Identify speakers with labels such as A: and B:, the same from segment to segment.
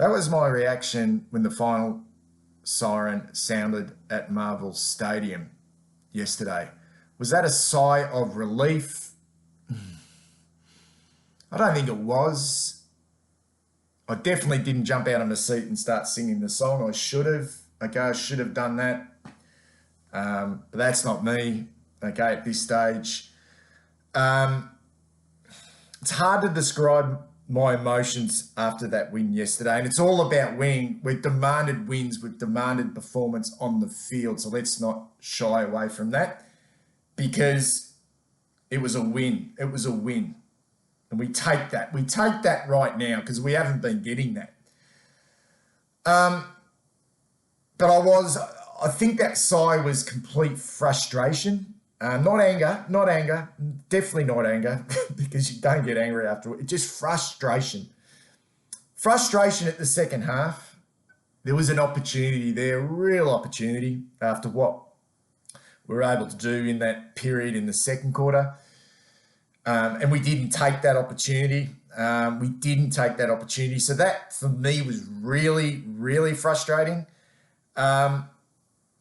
A: That was my reaction when the final siren sounded at Marvel Stadium yesterday. Was that a sigh of relief? I don't think it was. I definitely didn't jump out of my seat and start singing the song. I should have. Okay, I should have done that. But that's not me, okay, at this stage. It's hard to describe my emotions after that win yesterday, and it's all about winning. We've demanded wins, we've demanded performance on the field, so let's not shy away from that, because it was a win. It was a win, and we take that. We take that right now because we haven't been getting that. But I think that sigh was complete frustration. Not anger, definitely not anger, because you don't get angry afterwards. Just frustration. Frustration at the second half. There was an opportunity there, real opportunity, after what we were able to do in that period in the second quarter. And we didn't take that opportunity. So that, for me, was really, really frustrating. But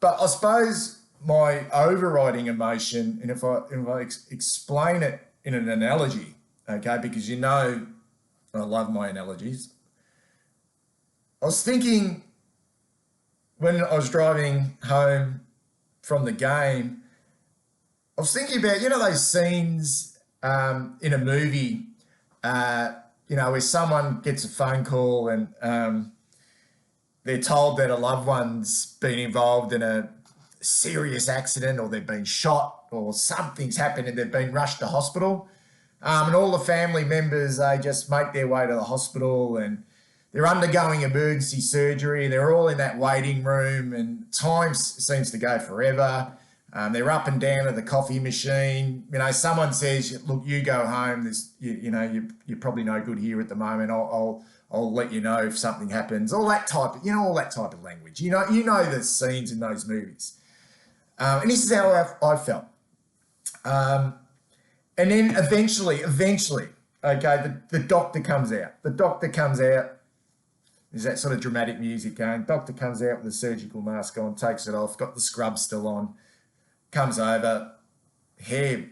A: I suppose my overriding emotion, and if I explain it in an analogy, okay, because you know I love my analogies. I was thinking when I was driving home from the game, I was thinking about, those scenes in a movie, where someone gets a phone call and they're told that a loved one's been involved in a serious accident, or they've been shot, or something's happened and they've been rushed to hospital. And all the family members, they just make their way to the hospital and they're undergoing emergency surgery. They're all in that waiting room and time seems to go forever. They're up and down at the coffee machine. Someone says, look, you go home. You're probably no good here at the moment. I'll let you know if something happens. All that type of language. You know the scenes in those movies. And this is how I felt. And then eventually, okay, the doctor comes out. The doctor comes out. There's that sort of dramatic music going. Doctor comes out with the surgical mask on, takes it off, got the scrub still on, comes over, hair,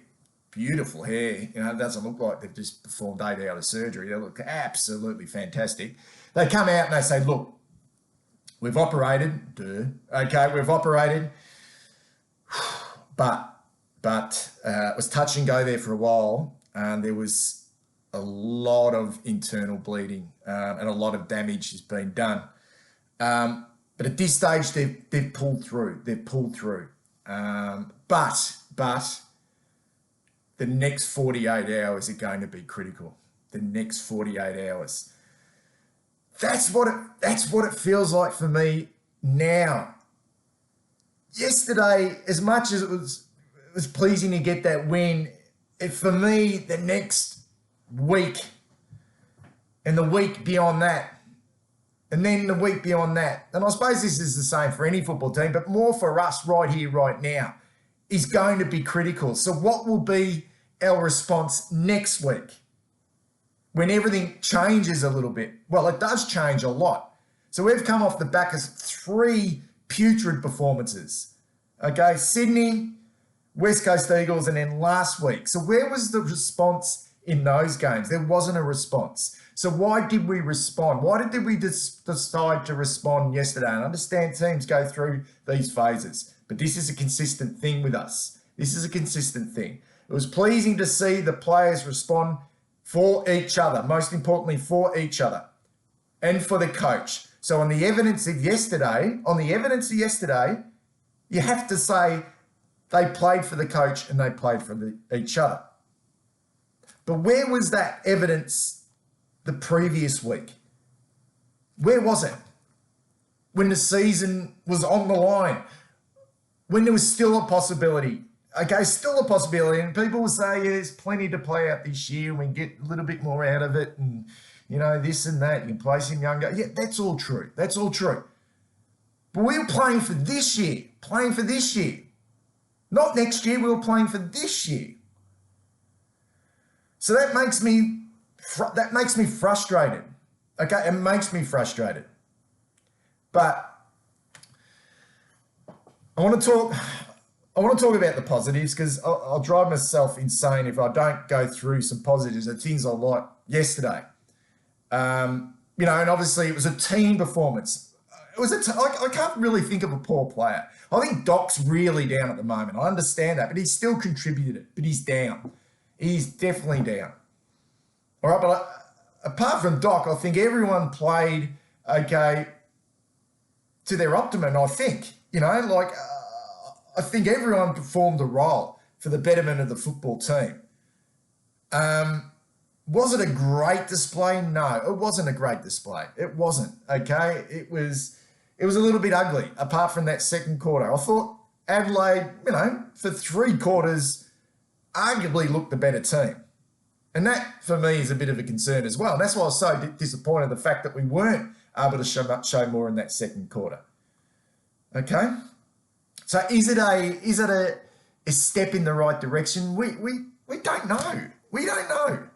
A: beautiful hair. It doesn't look like they've just performed 8 hours of surgery. They look absolutely fantastic. They come out and they say, look, we've operated. Okay, we've operated. But it was touch and go there for a while, and there was a lot of internal bleeding and a lot of damage has been done. But at this stage, they've pulled through. But the next 48 hours are going to be critical. The next 48 hours. That's what it feels like for me now. Yesterday, as much as it was pleasing to get that win, for me, the next week and the week beyond that, and then the week beyond that, and I suppose this is the same for any football team, but more for us right here, right now, is going to be critical. So what will be our response next week when everything changes a little bit? Well, it does change a lot. So we've come off the back of 3 putrid performances. Okay, Sydney, West Coast Eagles, and then last week. So where was the response in those games? There wasn't a response. So why did we respond? Why did we decide to respond yesterday? And I understand teams go through these phases, but this is a consistent thing with us. This is a consistent thing. It was pleasing to see the players respond for each other, most importantly for each other and for the coach. So on the evidence of yesterday, you have to say they played for the coach and they played for each other. But where was that evidence the previous week? Where was it? When the season was on the line, when there was still a possibility. Okay, still a possibility. And people will say, yeah, there's plenty to play out this year. We can get a little bit more out of it. And, this and that. You can play some younger. Yeah, that's all true. That's all true. But we were playing for this year. Not next year. We were playing for this year. So that makes me frustrated. Okay, it makes me frustrated. But I want to talk about the positives, because I'll drive myself insane if I don't go through some positives of things I liked yesterday. You know, and obviously it was a team performance. It was I can't really think of a poor player. I think Doc's really down at the moment. I understand that, but he's still contributed. But he's down. He's definitely down. All right, but apart from Doc, I think everyone played okay to their optimum. I think, you know, like I think everyone performed a role for the betterment of the football team. Was it a great display? No, it wasn't a great display. It wasn't, okay? It was a little bit ugly, apart from that second quarter. I thought Adelaide, you know, for 3 quarters, arguably looked the better team. And that, for me, is a bit of a concern as well. And that's why I was so disappointed, the fact that we weren't able to show more in that second quarter. Okay? So is it a step in the right direction? We don't know. We don't know.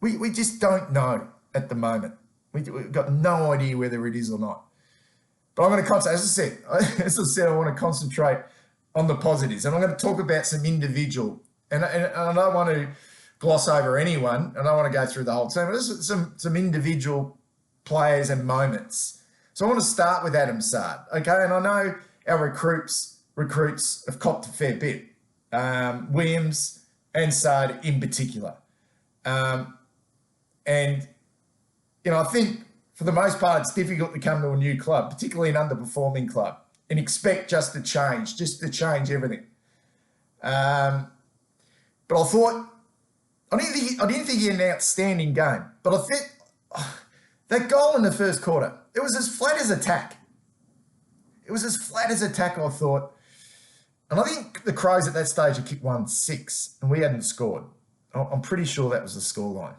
A: We just don't know at the moment. We've got no idea whether it is or not. But I'm going to concentrate, as I said, I want to concentrate on the positives. And I'm going to talk about some individual, and I don't want to gloss over anyone, and I don't want to go through the whole team, but there's some individual players and moments. So I want to start with Adam Sard, okay? And I know our recruits have copped a fair bit, Williams and Sard in particular. And, you know, I think for the most part, it's difficult to come to a new club, particularly an underperforming club, and expect just to change everything. But I thought, I didn't think he had an outstanding game, but I think that goal in the first quarter, it was as flat as a tack. It was as flat as a tack, I thought. And I think the Crows at that stage had kicked 1-6, and we hadn't scored. I'm pretty sure that was the scoreline.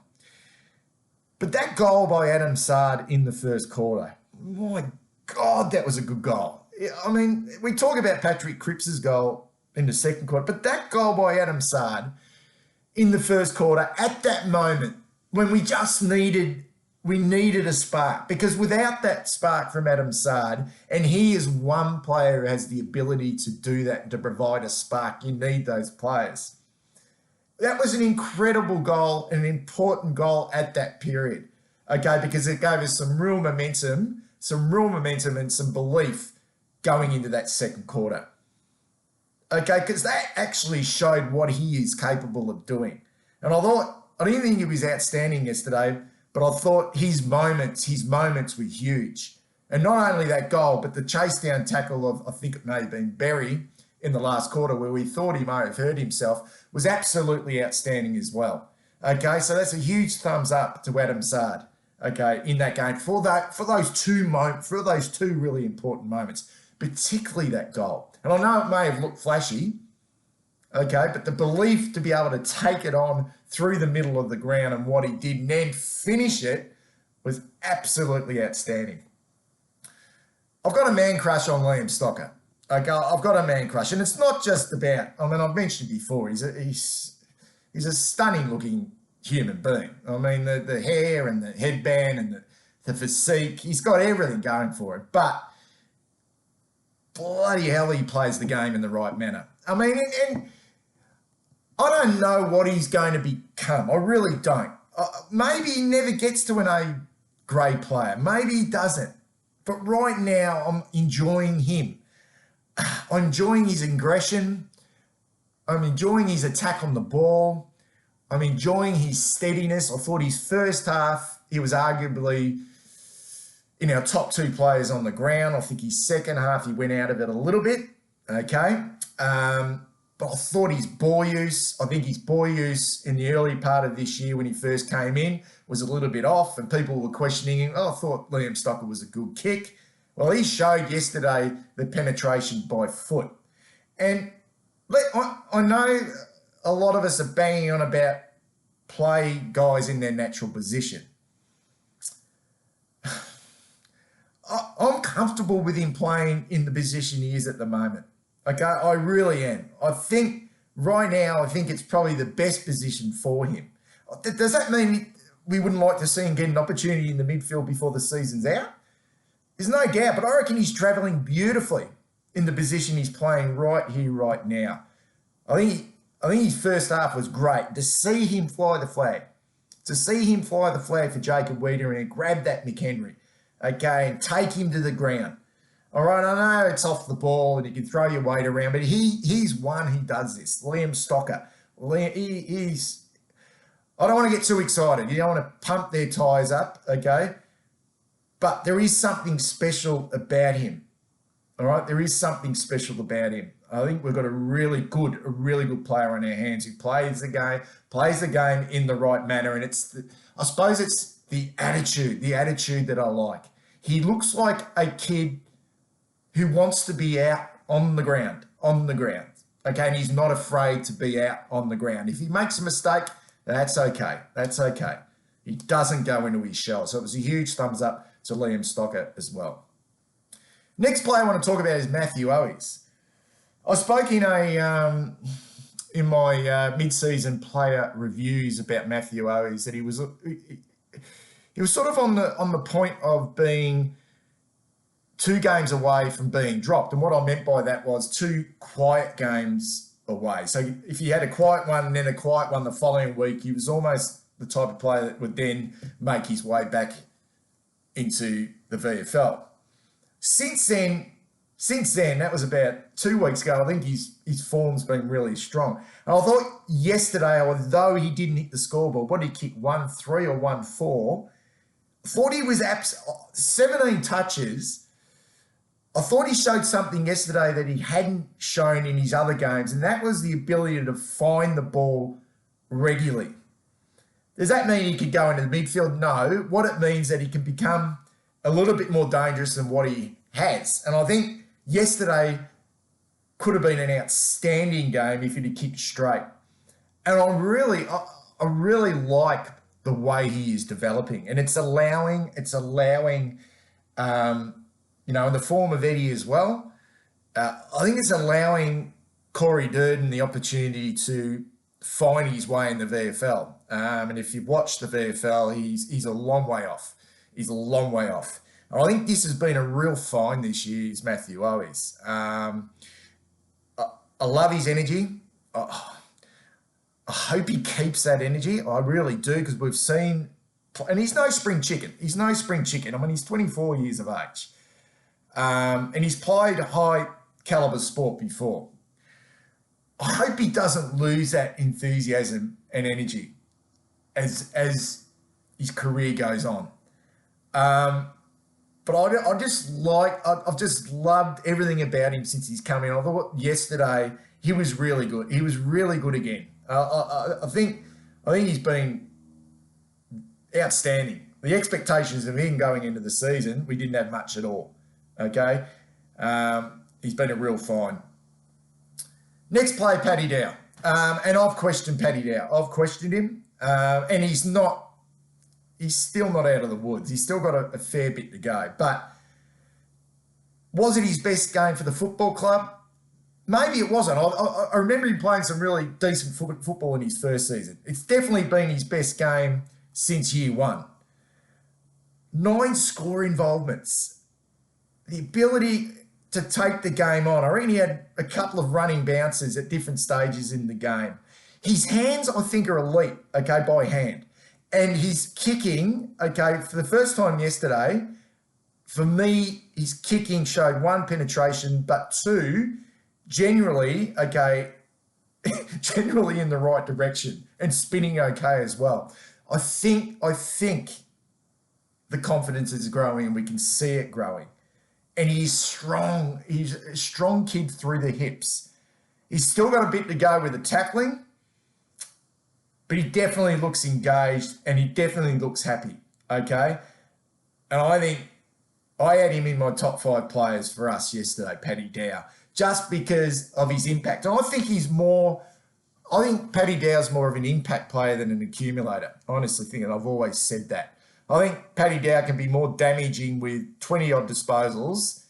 A: But that goal by Adam Sard in the first quarter, my God, that was a good goal. I mean, we talk about Patrick Cripps' goal in the second quarter, but that goal by Adam Sard in the first quarter, at that moment, when we needed a spark, because without that spark from Adam Sard, and he is one player who has the ability to do that and to provide a spark, you need those players. That was an incredible goal, an important goal at that period, okay, because it gave us some real momentum and some belief going into that second quarter, okay, because that actually showed what he is capable of doing. And I didn't think he was outstanding yesterday, but I thought his moments were huge. And not only that goal, but the chase down tackle of, I think it may have been Berry in the last quarter, where we thought he may have hurt himself, was absolutely outstanding as well. Okay, so that's a huge thumbs up to Adam Sard, okay, in that game for those two really important moments, particularly that goal. And I know it may have looked flashy, okay, but the belief to be able to take it on through the middle of the ground and what he did and then finish it was absolutely outstanding. I've got a man crush on Liam Stocker. Okay, I've got a man crush, and it's not just about, I mean, I've mentioned before, he's a stunning looking human being. I mean, the hair and the headband and the physique, he's got everything going for it, but bloody hell, he plays the game in the right manner. I mean, and I don't know what he's going to become. I really don't. Maybe he never gets to an A-grade player. Maybe he doesn't. But right now, I'm enjoying him. I'm enjoying his aggression. I'm enjoying his attack on the ball. I'm enjoying his steadiness. I thought his first half, he was arguably in our top 2 players on the ground. I think his second half, he went out of it a little bit, okay? But I thought his ball use in the early part of this year when he first came in was a little bit off, and people were questioning him. Oh, I thought Liam Stocker was a good kick. Well, he showed yesterday the penetration by foot. And I know a lot of us are banging on about play guys in their natural position. I'm comfortable with him playing in the position he is at the moment. Okay, I really am. I think right now, it's probably the best position for him. Does that mean we wouldn't like to see him get an opportunity in the midfield before the season's out? There's no doubt, but I reckon he's travelling beautifully in the position he's playing right here, right now. I think his first half was great. To see him fly the flag, for Jacob Wiedering and grab that McHenry, okay, and take him to the ground. All right, I know it's off the ball and you can throw your weight around, but he's one who does this. Liam Stocker. He's... I don't want to get too excited. You don't want to pump their tyres up, okay? But there is something special about him. All right, there is something special about him. I think we've got a really good player on our hands who plays the game in the right manner, and I suppose it's the attitude that I like. He looks like a kid who wants to be out on the ground, okay, and he's not afraid to be out on the ground. If he makes a mistake, that's okay. He doesn't go into his shell. So it was a huge thumbs up to Liam Stocker as well. Next player I want to talk about is Matthew Owies. I spoke in my mid-season player reviews about Matthew Owies that he was sort of on the point of being 2 games away from being dropped. And what I meant by that was 2 quiet games away. So if he had a quiet one and then a quiet one the following week, he was almost the type of player that would then make his way back into the VFL. Since then, that was about 2 weeks ago, I think his form's been really strong. And I thought yesterday, although he didn't hit the scoreboard, what did he kick, 1-3 or 1-4? I thought he was 17 touches. I thought he showed something yesterday that he hadn't shown in his other games, and that was the ability to find the ball regularly. Does that mean he could go into the midfield? No. What it means is that he can become a little bit more dangerous than what he has. And I think yesterday could have been an outstanding game if he'd have kicked straight. And I really like the way he is developing. And it's allowing, in the form of Eddie as well. I think it's allowing Corey Durden the opportunity to find his way in the VFL. And if you've watched the VFL, he's a long way off. And I think this has been a real find this year, is Matthew Owies. I love his energy. I hope he keeps that energy. I really do, because we've seen... And he's no spring chicken. I mean, he's 24 years of age. And he's played high caliber sport before. I hope he doesn't lose that enthusiasm and energy as his career goes on. But I've just loved everything about him since he's come in. I thought yesterday he was really good. He was really good again. I think he's been outstanding. The expectations of him going into the season, we didn't have much at all. Okay, he's been a real find. Next play, Paddy Dow, and I've questioned Paddy Dow. I've questioned him, and he's still not out of the woods. He's still got a fair bit to go. But was it his best game for the football club? Maybe it wasn't. I remember him playing some really decent football in his first season. It's definitely been his best game since year 1. 9 score involvements. The ability to take the game on. I reckon he had a couple of running bounces at different stages in the game. His hands, I think, are elite, okay, by hand. And his kicking, okay, for the first time yesterday, for me, his kicking showed 1, penetration, but 2, generally in the right direction and spinning okay as well. I think the confidence is growing and we can see it growing. And he's strong. He's a strong kid through the hips. He's still got a bit to go with the tackling, but he definitely looks engaged and he definitely looks happy, okay? And I think I had him in my top 5 players for us yesterday, Paddy Dow, just because of his impact. And I think Paddy Dow's more of an impact player than an accumulator. I honestly think, and I've always said that. I think Paddy Dow can be more damaging with 20-odd disposals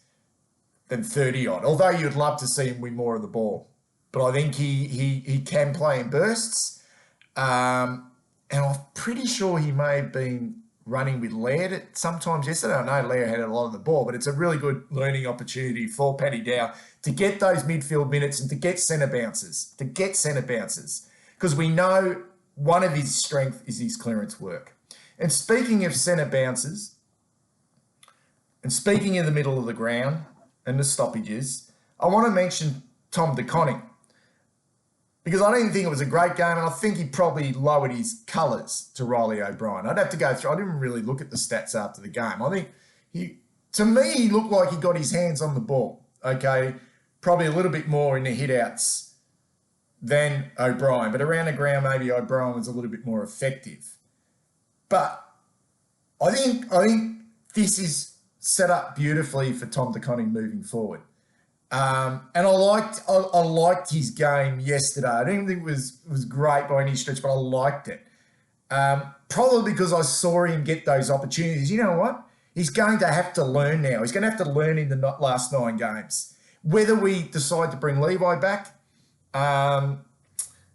A: than 30-odd, although you'd love to see him win more of the ball. But I think he can play in bursts. And and I'm pretty sure he may have been running with Laird at sometimes yesterday. I know Laird had a lot of the ball, but it's a really good learning opportunity for Paddy Dow to get those midfield minutes and to get centre bounces, because we know one of his strengths is his clearance work. And speaking of centre bounces, and speaking in the middle of the ground and the stoppages, I want to mention Tom De Koning, because I didn't think it was a great game, and I think he probably lowered his colours to Riley O'Brien. I'd have to go through. I didn't really look at the stats after the game. I think to me, he looked like he got his hands on the ball, okay? Probably a little bit more in the hit-outs than O'Brien, but around the ground, maybe O'Brien was a little bit more effective. But I think this is set up beautifully for Tom De Koning moving forward. And I liked his game yesterday. I didn't think it was great by any stretch, but I liked it. Probably because I saw him get those opportunities. You know what? He's going to have to learn now. He's going to have to learn in the last 9 games. Whether we decide to bring Levi back,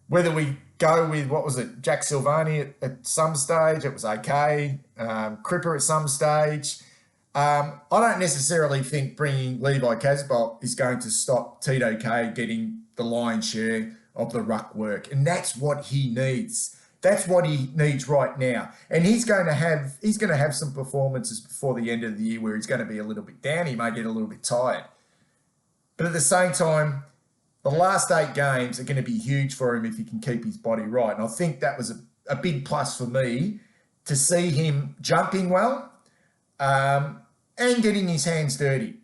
A: whether we go with, what was it, Jack Silvani at some stage, it was okay. Cripper at some stage. I don't necessarily think bringing Levi Casbolt is going to stop Tito Kay getting the lion's share of the ruck work. And that's what he needs. That's what he needs right now. And he's going to have some performances before the end of the year where he's going to be a little bit down. He may get a little bit tired. But at the same time, the last 8 games are going to be huge for him if he can keep his body right. And I think that was a big plus for me to see him jumping well and getting his hands dirty.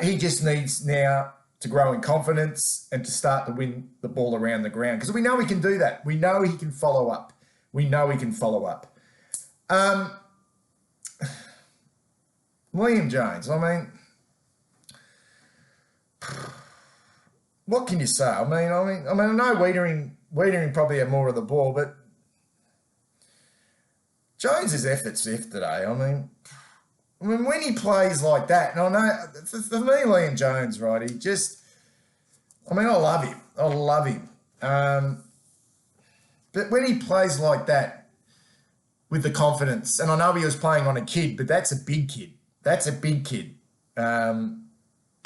A: He just needs now to grow in confidence and to start to win the ball around the ground, because we know he can do that. We know he can follow up. Liam Jones, I mean, what can you say? I mean, I know Wiedering probably had more of the ball, but Jones's effort's today. I mean, when he plays like that, and I know, for me, Liam Jones, right, he just, I mean, I love him. But when he plays like that with the confidence, and I know he was playing on a kid, but that's a big kid.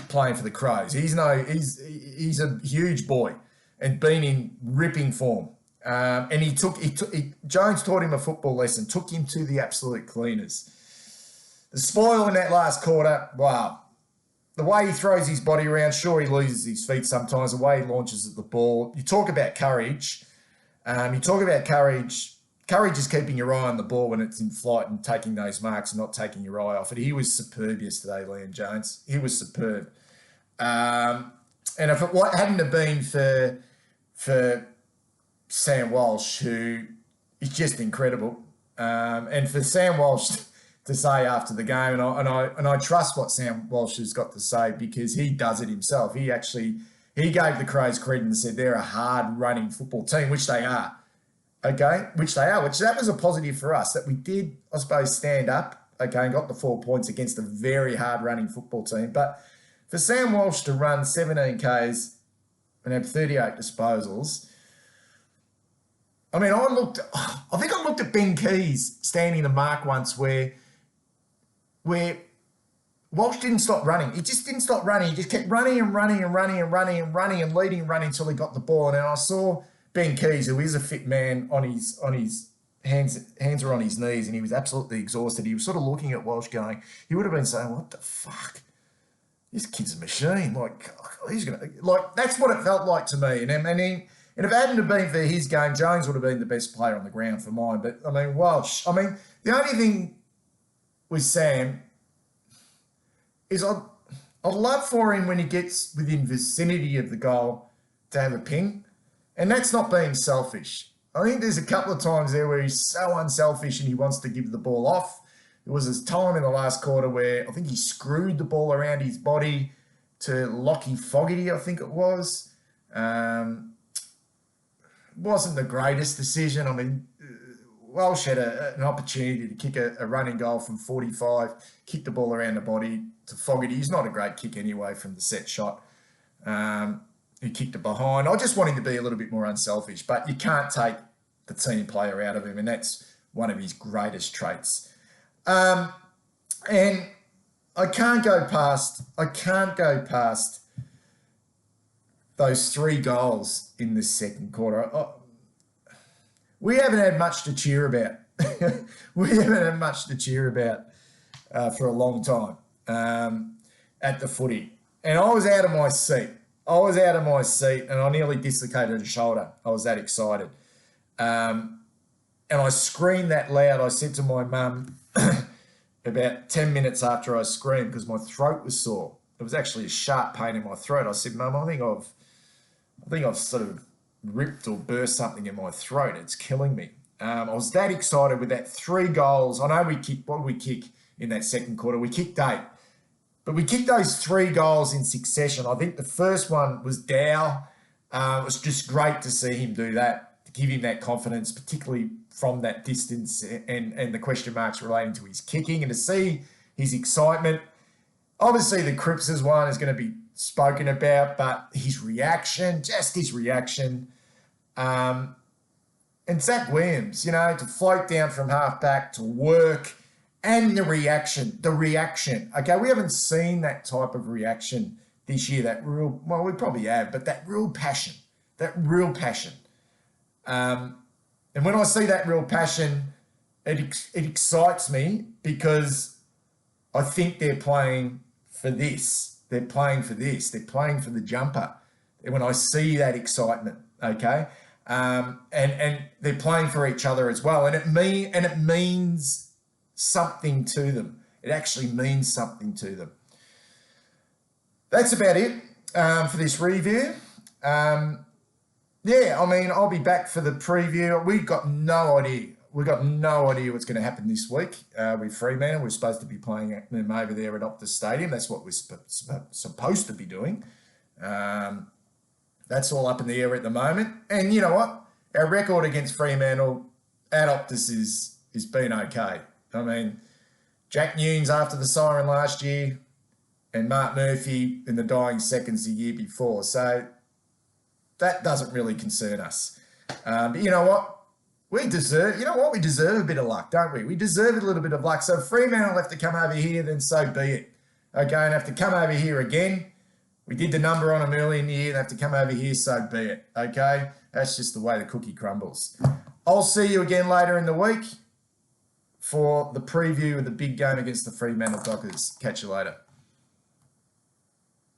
A: Playing for the Crows. He's a huge boy and been in ripping form. And Jones taught him a football lesson, took him to the absolute cleaners. The spoil in that last quarter, wow. The way he throws his body around, sure, he loses his feet sometimes, the way he launches at the ball. You talk about courage. Courage is keeping your eye on the ball when it's in flight and taking those marks and not taking your eye off it. He was superb yesterday, Liam Jones. He was superb. And if it hadn't have been for Sam Walsh, who is just incredible, and for Sam Walsh to say after the game, and I trust what Sam Walsh has got to say, because he does it himself. He gave the Crows credit and said they're a hard-running football team, which they are. Okay, which that was a positive for us, that we did, I suppose, stand up, okay, and got the 4 points against a very hard-running football team. But for Sam Walsh to run 17 Ks and have 38 disposals, I mean, I think I looked at Ben Keys standing the mark once where Walsh didn't stop running. He just didn't stop running. He just kept running and leading running until he got the ball. And then I saw Ben Keys, who is a fit man, on his hands are on his knees, and he was absolutely exhausted. He was sort of looking at Walsh going, he would have been saying, what the fuck? This kid's a machine. Like, that's what it felt like to me. And if it hadn't have been for his game, Jones would have been the best player on the ground for mine. But, I mean, Walsh, the only thing with Sam is I'd love for him when he gets within vicinity of the goal to have a ping. And that's not being selfish. I think there's a couple of times there where he's so unselfish and he wants to give the ball off. There was this time in the last quarter where I think he screwed the ball around his body to Lockie Fogarty, I think it was. Wasn't the greatest decision. I mean, Walsh had an opportunity to kick a running goal from 45, kick the ball around the body to Fogarty. He's not a great kick anyway from the set shot. He kicked it behind. I just want him to be a little bit more unselfish, but you can't take the team player out of him, and that's one of his greatest traits. And I can't go past those 3 goals in the second quarter. We haven't had much to cheer about. We haven't had much to cheer about for a long time at the footy. And I was out of my seat. And I nearly dislocated a shoulder. I was that excited. And I screamed that loud. I said to my mum about 10 minutes after I screamed, because my throat was sore. It was actually a sharp pain in my throat. I said, Mum, I think I've sort of ripped or burst something in my throat. It's killing me. I was that excited with that 3 goals. I know what did we kick in that second quarter? We kicked 8. But we kicked those 3 goals in succession. I think the first one was Dow. It was just great to see him do that, to give him that confidence, particularly from that distance and the question marks relating to his kicking, and to see his excitement. Obviously, the Cripps' one is going to be spoken about, but his reaction, and Zach Williams, to float down from half-back to work, and the reaction. Okay, we haven't seen that type of reaction this year, we probably have, but that real passion. And when I see that real passion, it excites me, because I think they're playing for this. They're playing for the jumper. And when I see that excitement, okay, and they're playing for each other as well, and it means something to them. It actually means something to them. That's about it for this review. I'll be back for the preview. We've got no idea. We've got no idea what's going to happen this week with Fremantle. We're supposed to be playing them over there at Optus Stadium. That's what we're supposed to be doing. That's all up in the air at the moment. And you know what? Our record against Fremantle at Optus is been okay. I mean, Jack Nunes after the siren last year, and Mark Murphy in the dying seconds the year before. So that doesn't really concern us. But you know what? We deserve a bit of luck, don't we? We deserve a little bit of luck. So if Fremantle have to come over here, then so be it. Okay, and have to come over here again. We did the number on them early in the year. They have to come over here, so be it. Okay? That's just the way the cookie crumbles. I'll see you again later in the week for the preview of the big game against the Fremantle Dockers. Catch you later.